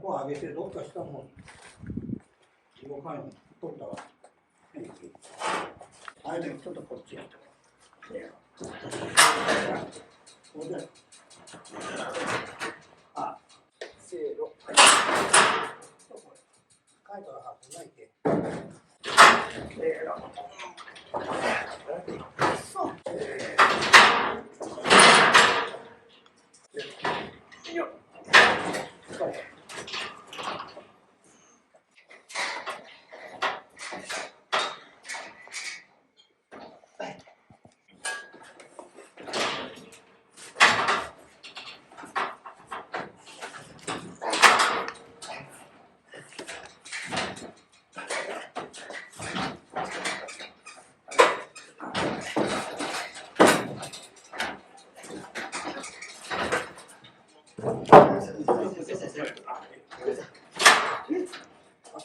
こう上げてどっか下も動かんように取ったらあれだけちょっとこっちやってこれであせーの書いたらはずないけせーのそうよっ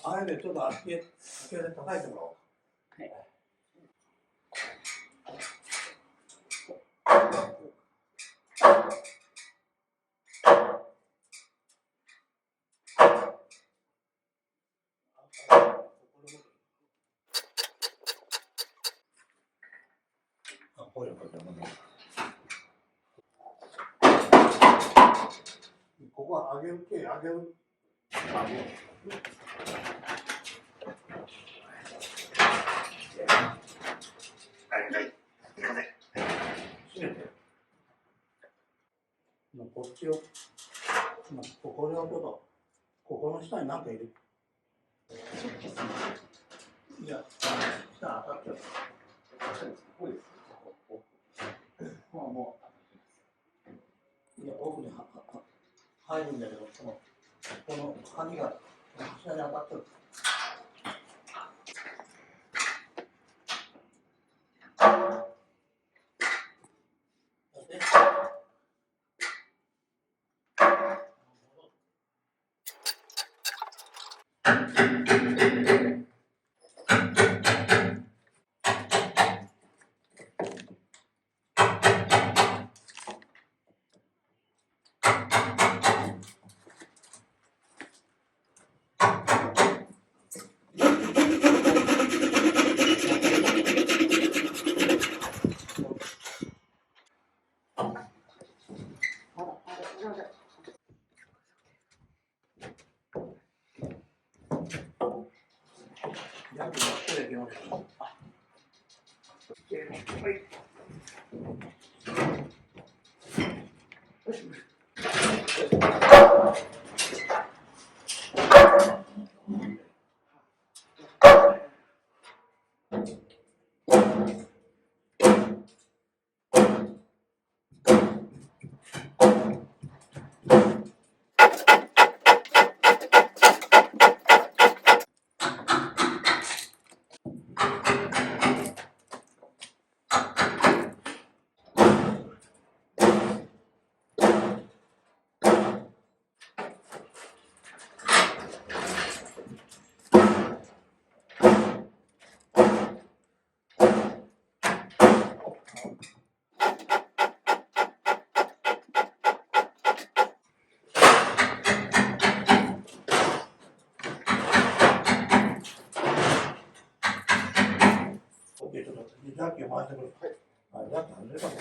あれでちょっと開けて叩いてもらおう。はい。ここは上げる系、上げる。こっちを、これをちょっと、ここの下に何か入れる。いや、下当たっちゃう。もう、いや、奥に入るんだけど、この鍵が下に当たってる。ジャッキを回してくる。はい。ジャッキ外れたの。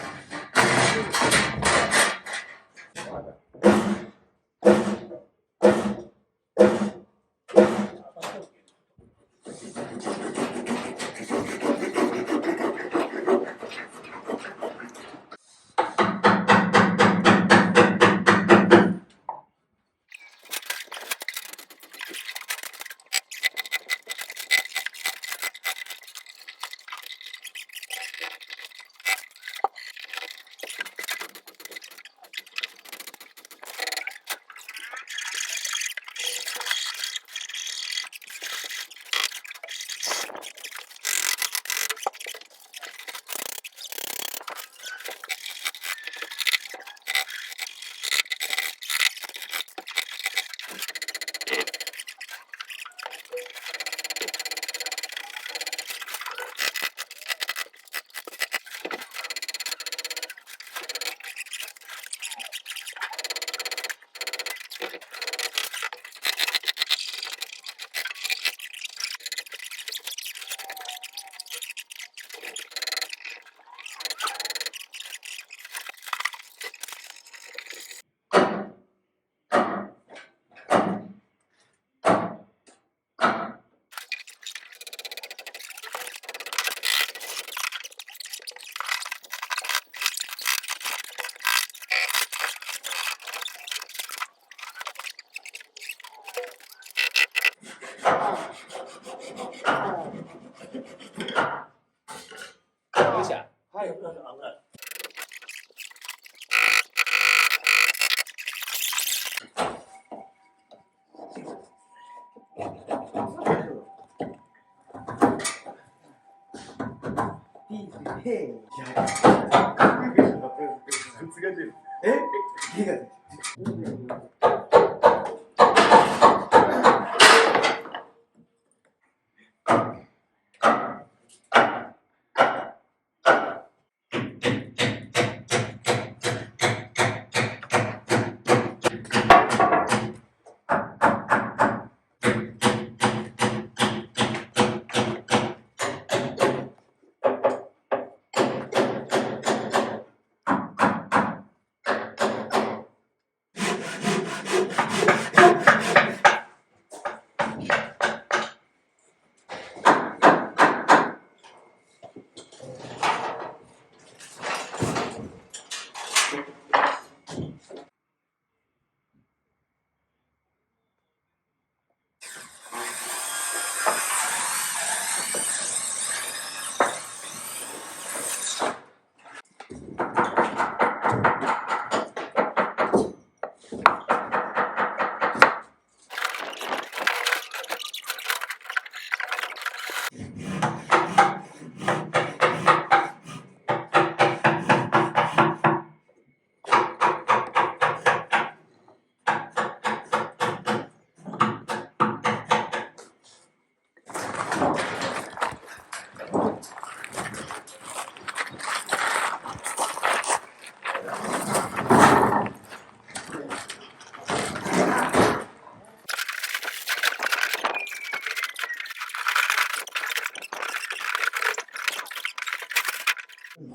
へ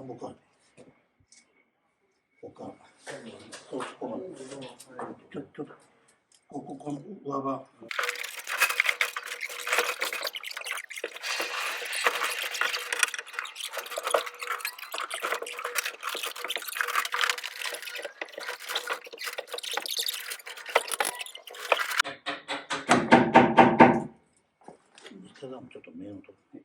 僕はここのちょっとこの上がただちょっと目のとこね。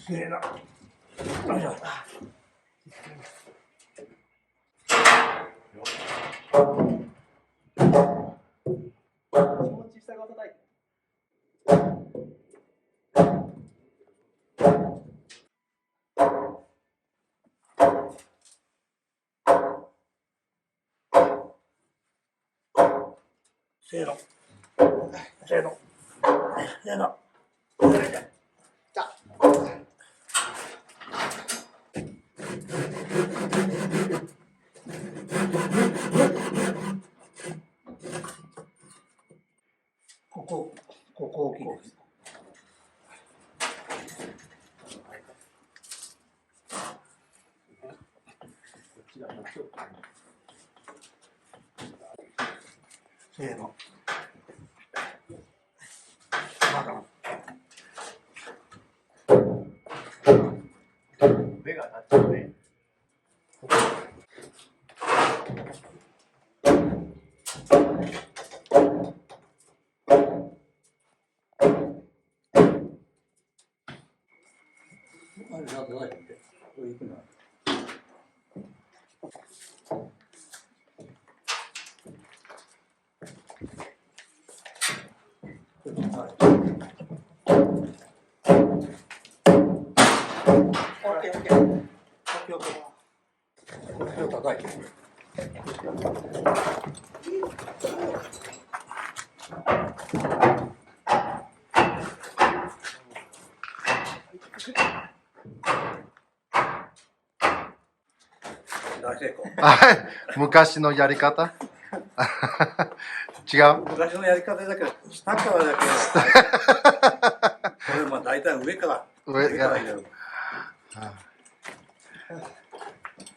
せーの。せーの。せーの。せーの。じゃあ。ここ大きいです。せーの。まだ。目が立っちゃうね。あれなんでないって。これ行くな。高い。大成功。昔のやり方違う昔のやり方だけど、下からだけど、これまあ大体上から上から入れる。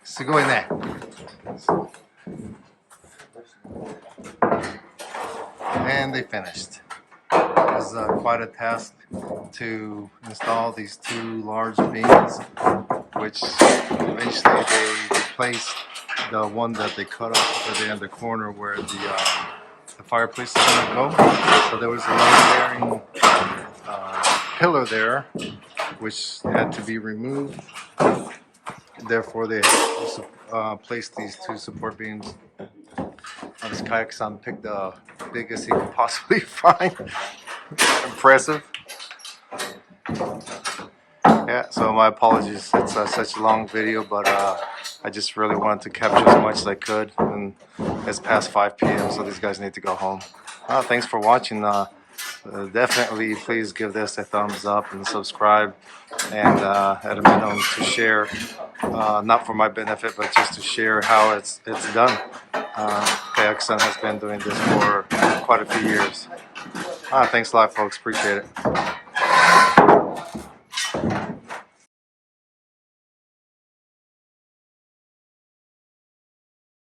すごいね。And they finished. It was quite a task to install these two large beams, which eventually they replaced the one that they cut off over there in the corner where the fireplace is going to go. So there was a load-bearing pillar there, which had to be removed. Therefore, they placed these two support beams. This kayak-san picked the biggest he could possibly find. Quite impressive. Yeah, so my apologies. It's such a long video, but I just really wanted to capture as much as I could. And it's past 5 p.m., so these guys need to go home. Thanks for watching. Definitely please give this a thumbs up and subscribe, and at a minimum to share, not for my benefit, but just to share how it's done. Kayak-san has been doing this for quite a few years. Thanks a lot, folks. Appreciate it.